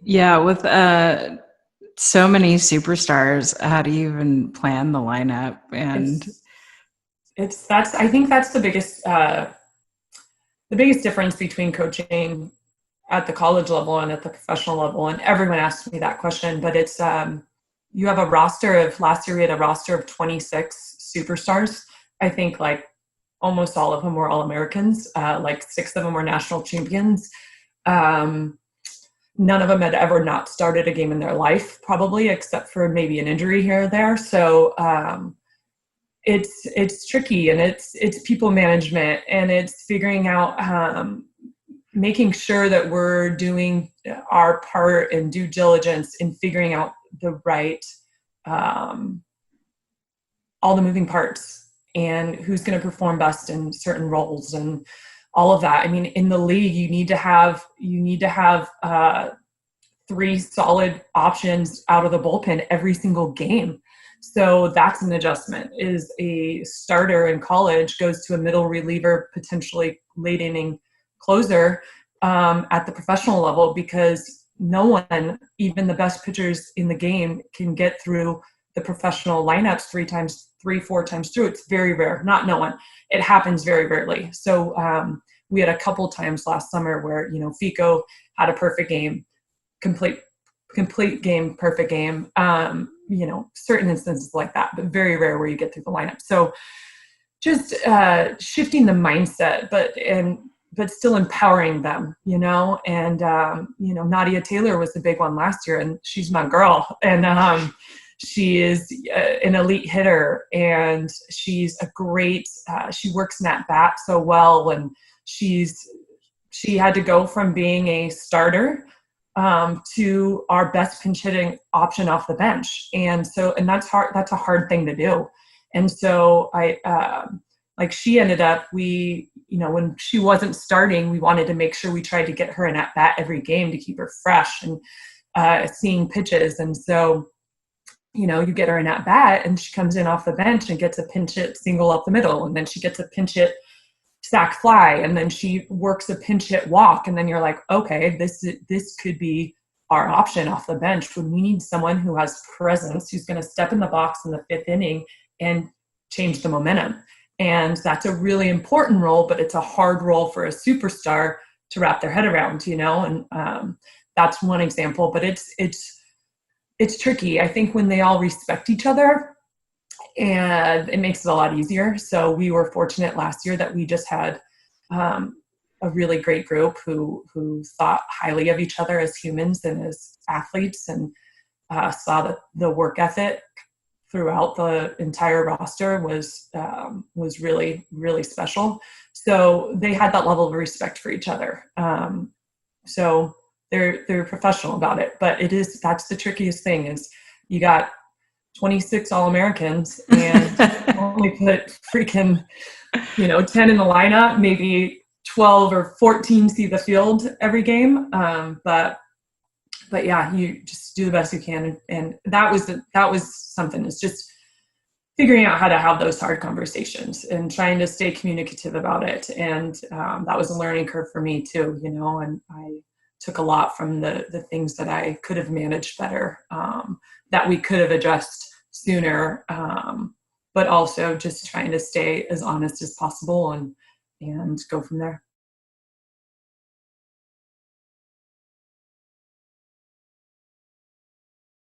Yeah, with so many superstars, how do you even plan the lineup? And It's that's I think that's the biggest difference between coaching at the college level and at the professional level. And everyone asks me that question, but it's you have a roster of last year we had a roster of 26 superstars. I think like almost all of them were all Americans. Like six of them were national champions. Um, None of them had ever not started a game in their life, probably, except for maybe an injury here or there. So it's tricky, and it's people management, and it's figuring out making sure that we're doing our part and due diligence in figuring out the right um, all the moving parts and who's going to perform best in certain roles and all of that. I mean, in the league, you need to have three solid options out of the bullpen every single game. So that's an adjustment. Is a starter in college goes to a middle reliever, potentially late inning closer at the professional level, because no one, even the best pitchers in the game, can get through the professional lineups four times through. It's very rare. Not no one. It happens very rarely. So we had a couple times last summer where Fico had a perfect game, complete game, perfect game. Certain instances like that, but very rare where you get through the lineup. So just shifting the mindset, but still empowering them, and Nadia Taylor was the big one last year, and she's my girl, and she is an elite hitter, and she's a great she works in that bat so well, and she had to go from being a starter to our best pinch hitting option off the bench. And that's hard. That's a hard thing to do. And so she ended up, when she wasn't starting, we wanted to make sure we tried to get her an at bat every game to keep her fresh and seeing pitches. And so, you get her an at bat and she comes in off the bench and gets a pinch hit single up the middle. And then she gets a pinch hit sack fly, and then she works a pinch hit walk, and then you're like, okay, this could be our option off the bench when we need someone who has presence, who's going to step in the box in the fifth inning and change the momentum. And that's a really important role, but it's a hard role for a superstar to wrap their head around, and that's one example. But it's tricky. I think when they all respect each other, and it makes it a lot easier. So we were fortunate last year that we just had a really great group who thought highly of each other as humans and as athletes, and saw that the work ethic throughout the entire roster was really, really special. So they had that level of respect for each other. So they're professional about it, but that's the trickiest thing is you got 26 All-Americans and only put freaking, 10 in the lineup, maybe 12 or 14 see the field every game. But yeah, you just do the best you can. And that was something. It's just figuring out how to have those hard conversations and trying to stay communicative about it. And that was a learning curve for me too, and I took a lot from the things that I could have managed better, that we could have addressed sooner, but also just trying to stay as honest as possible and go from there.